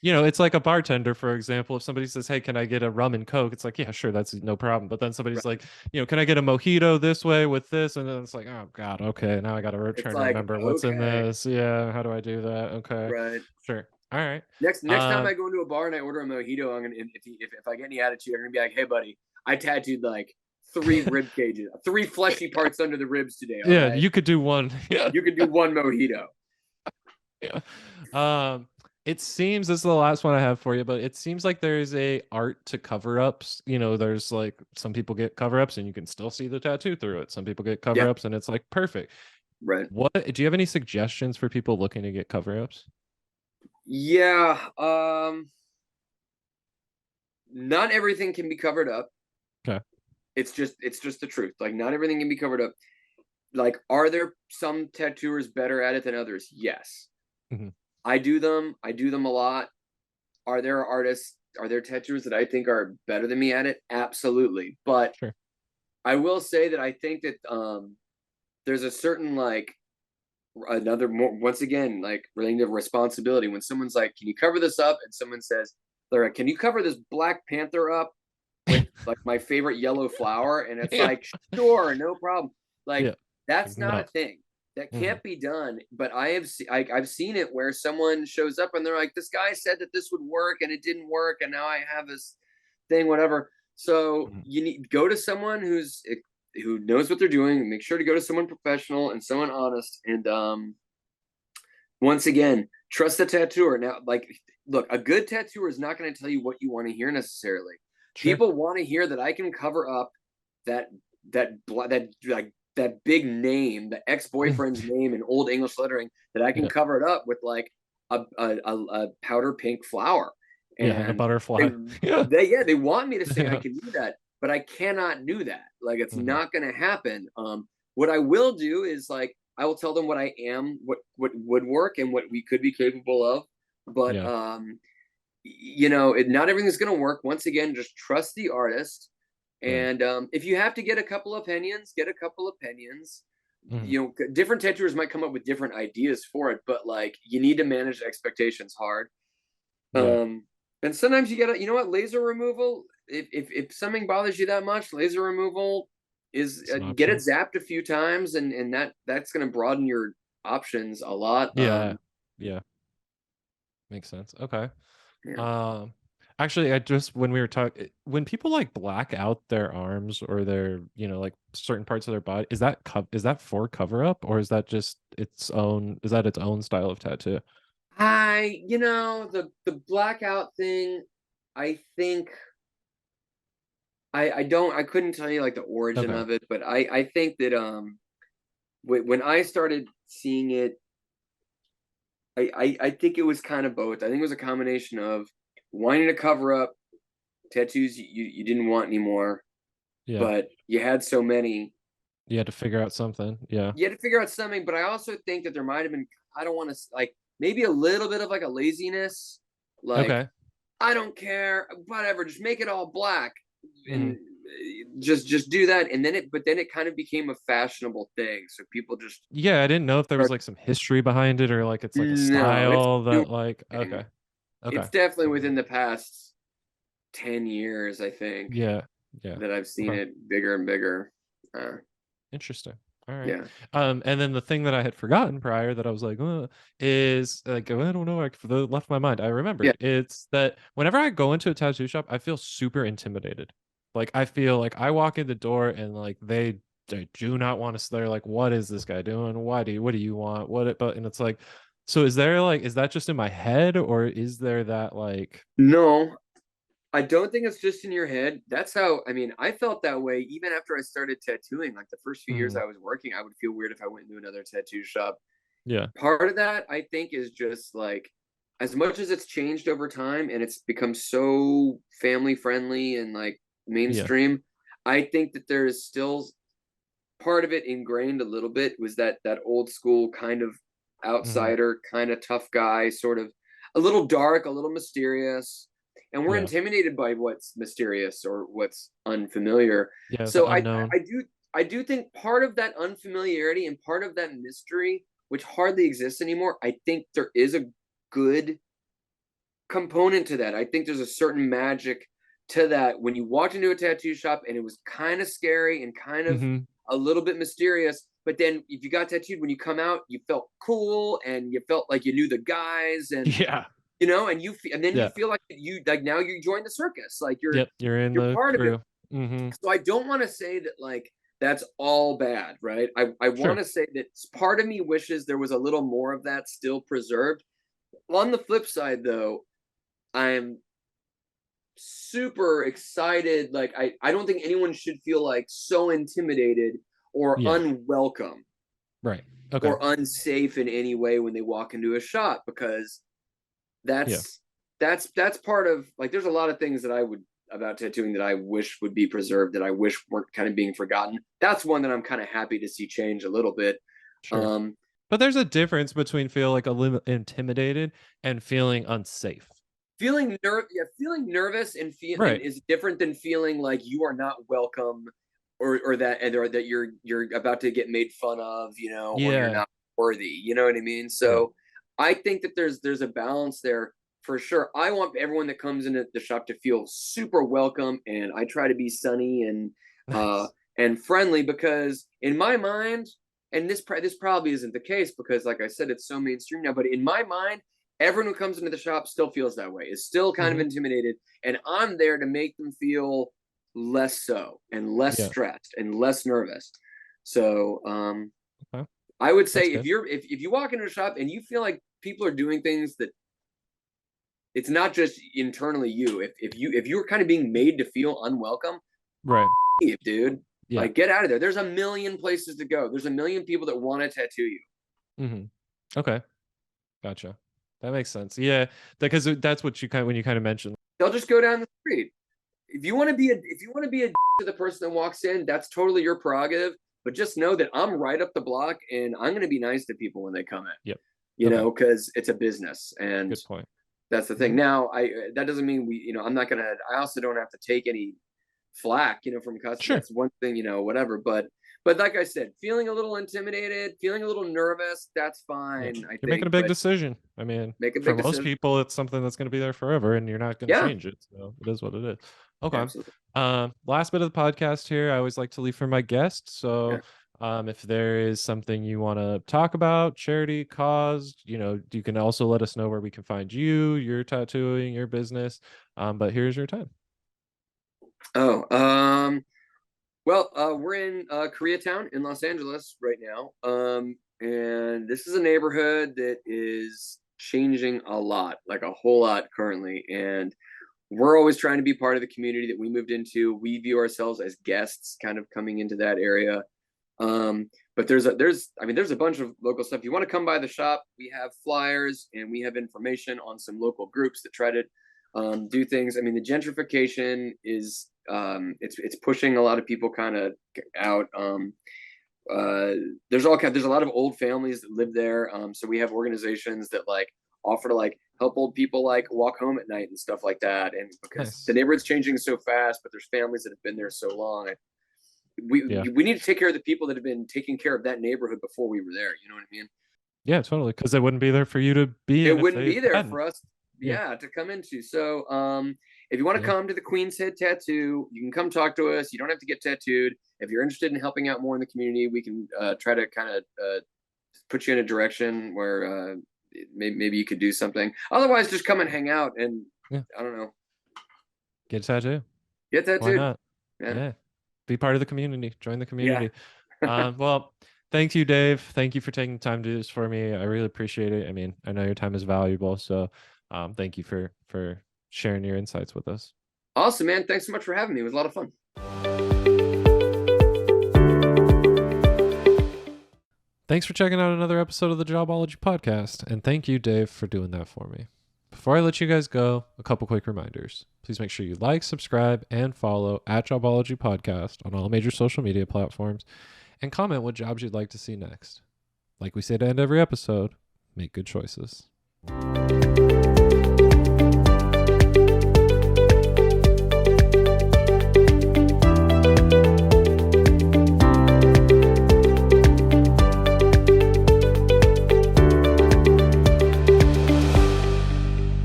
it's like a bartender, for example. If somebody says, "Hey, can I get a rum and coke?" It's like, yeah, sure, that's no problem. But then somebody's Right. like, "Can I get a mojito this way with this?" And then it's like, oh God, okay, now I got to It's try and like, remember what's in okay, this. Yeah, how do I do that? Okay, right. sure, all right. Next time Um, I go into a bar and I order a mojito, I'm gonna if I get any attitude, I'm gonna be like, hey buddy, I tattooed like three rib cages, three fleshy parts under the ribs today. All yeah, right, you could do one. Yeah, you can do one mojito. yeah. Um, it seems this is the last one I have for you, but it seems like there's a art to cover ups. There's like some people get cover ups and you can still see the tattoo through it. Some people get Yeah, cover ups and it's like perfect. right. What do you have any suggestions for people looking to get cover ups? Yeah, not everything can be covered up. Okay. It's just the truth. Like not everything can be covered up. Like, are there some tattooers better at it than others? Yes. Hmm. I do them a lot. Are there artists, are there tattooers that I think are better than me at it? Absolutely. But Sure. I will say that I think that there's a certain like another more once again like relating to responsibility when someone's like, "Can you cover this up?" and someone says, "They're like, can you cover this Black Panther up with like my favorite yellow flower?" And it's Yeah. like, "Sure, no problem." Like Yeah. Like, that's not a no. thing. That Hmm. can't be done. But I've seen it where someone shows up and they're like, "This guy said that this would work and it didn't work, and now I have this thing, whatever." So Hmm. you need go to someone who knows what they're doing. Make sure to go to someone professional and someone honest. And once again, trust the tattooer. Now, like, look, a good tattooer is not going to tell you what you want to hear necessarily. Sure. People want to hear that I can cover up that that big name, the ex-boyfriend's name in old English lettering, that I can Yeah. cover it up with like a powder pink flower. Yeah. And a And they butterfly. Yeah. they want me to say I Yeah. can do that, but I cannot do that. Like it's Hmm. not going to happen. What I will do is like I will tell them what I am, what would work, and what we could be capable of. But Yeah. not everything's going to work. Once again, just trust the artist. Right. And if you have to get a couple opinions, get a couple opinions. Hmm. Different tattooers might come up with different ideas for it, but like you need to manage expectations hard. Yeah. And sometimes you gotta, you know what, laser removal. If something bothers you that much, laser removal is It's an get it option. zapped a few times, and that's gonna broaden your options a lot. Yeah. Yeah. Makes sense. Okay. Yeah. Um, Actually, I just when we were talking, when people like black out their arms or their, like certain parts of their body, is that for cover up or is that just is that its own style of tattoo? The blackout thing, I think I couldn't tell you like the origin Okay. of it, but I think that when I started seeing it, I think it was kind of both. I think it was a combination of wanting to cover up tattoos you didn't want anymore, Yeah. but you had so many, You had to figure out something. Yeah. you had to figure out something. But I also think that there might have been, I don't want to like maybe a little bit of like a laziness, like Okay. I don't care, whatever, just make it all black, Hmm. and just do that. And then it kind of became a fashionable thing, so people just Yeah, I didn't know if there was start. like some history behind it or like it's like a No, it's style new that like thing. okay. Okay. It's definitely So within the past. 10 years, I think, Yeah. Yeah. that I've seen Okay. it bigger and bigger. Uh, Interesting. All right. yeah. And then the thing that I had forgotten prior that I was like, is like, I don't know, like left my mind. I Yeah. remembered. It's that whenever I go into a tattoo shop, I feel super intimidated. Like I feel like I walk in the door and like they do not want to. They're like, what is this guy doing? What do you want? But and it's like, so is there like, is that just in my head or is there that like, No, I don't think it's just in your head. That's how, I mean, I felt that way even after I started tattooing. Like the first few years mm, I was working, I would feel weird if I went into another tattoo shop. yeah, Part of that, I think, is just like, as much as it's changed over time and it's become so family friendly and like yeah, mainstream, I think that there is still part of it ingrained a little bit was that old school kind of hmm, outsider, kind of tough guy, sort of a little dark, a little mysterious, and we're yeah, intimidated by what's mysterious or what's unfamiliar. yeah, the So unknown. I do think part of that unfamiliarity and part of that mystery, which hardly exists anymore, I think there is a good component to that. I think there's a certain magic to that when you walked into a tattoo shop and it was kind of scary and kind of Hmm. a little bit mysterious. But then if you got tattooed, when you come out, you felt cool and you felt like you knew the guys and Yeah. and and then you Yeah. feel like you like now you join the circus, like Yep. You're in you're the part of it. crew. Hmm. So I don't want to say that like that's all bad, right? I want Sure. to say that part of me wishes there was a little more of that still preserved. On the flip side, though, I'm super excited. Like I don't think anyone should feel like so intimidated or Yeah. unwelcome Right. Okay. or unsafe in any way when they walk into a shop because Yeah. that's that's part of like there's a lot of things that I would about tattooing that I wish would be preserved that I wish weren't kind of being forgotten. That's one that I'm kind of happy to see change a little bit. Sure. Um But there's a difference between feel like a little intimidated and feeling unsafe. feeling nervous and feeling Right. is different than feeling like you are not welcome or that you're about to get made fun of, or you're Yeah. not worthy. You know what I mean? Yeah. So I think that there's a balance there for sure. I want everyone that comes into the shop to feel super welcome, and I try to be sunny uh Nice. and friendly because in my mind, and this probably isn't the case because like I said, it's so mainstream now, but in my mind, everyone who comes into the shop still feels that way, is still kind of Hmm. intimidated, and I'm there to make them feel less so and less Yeah. stressed and less nervous. So Okay. I would say That's good. if you walk into a shop and you feel like people are doing things that it's not just internally you, if you're kind of being made to feel unwelcome, Right. dude, Yeah. like get out of there. There's a million places to go. There's a million people that want to tattoo you. Hmm. Okay. Gotcha. That makes sense. Yeah. Because that's what you kind when you kind of mentioned. They'll just go down the street. If you want to be a to the person that walks in, that's totally your prerogative. But just know that I'm right up the block, and I'm going to be nice to people when they come in. Yep. Okay. Because it's a business, and Good point. that's the thing. Hmm. Now, I that doesn't mean I'm not gonna. I also don't have to take any flack, from customers. Sure. That's one thing, whatever. But like I said, feeling a little intimidated, feeling a little nervous, that's Yeah. fine, I You're making think. a big But decision. I mean, make a for big most decision. people, it's something that's going to be there forever and you're not going to Yeah, change it. So it is what it is. Okay. absolutely. Last bit of the podcast here, I always like to leave for my guests. Yeah. So, if there is something you want to talk about, charity, cause, you can also let us know where we can find you, your tattooing, your business. But here's your time. Oh, well, we're in Koreatown in Los Angeles right now. And this is a neighborhood that is changing a lot, like a whole lot currently. And we're always trying to be part of the community that we moved into. We view ourselves as guests kind of coming into that area. But there's a bunch of local stuff. If you want to come by the shop, we have flyers and we have information on some local groups that try to do things. I mean, the gentrification is it's pushing a lot of people kind of out. Uh, there's a lot of old families that live there. So we have organizations that like offer to like help old people like walk home at night and stuff like that. And because the Nice. neighborhood's changing so fast, but there's families that have been there so long, we Yeah. we need to take care of the people that have been taking care of that neighborhood before we were there. You know what I mean? Yeah, totally. Because they wouldn't be there for you to be It in if wouldn't they be there hadn't. for us. Yeah. yeah, to come into. So if you want to Yeah. come to the Queen's Head Tattoo, you can come talk to us. You don't have to get tattooed. If you're interested in helping out more in the community, we can try to kind of put you in a direction where maybe you could do something. Otherwise, just come and hang out and Yeah. I don't know, Get a tattoo. get Why tattooed. not? Yeah, Yeah. Be part of the community. Join the yeah. community. Well, thank you, Dave. Thank you for taking the time to do this for me. I really appreciate it. I mean, I know your time is valuable, so thank you for sharing your insights with us. Awesome, man. Thanks so much for having me. It was a lot of fun. Thanks for checking out another episode of the Jobology podcast, and thank you, Dave, for doing that for me. Before I let you guys go, a couple quick reminders. Please make sure you like, subscribe, and follow at Jobology Podcast on all major social media platforms, and comment what jobs you'd like to see next. Like we say to end every episode, make good choices.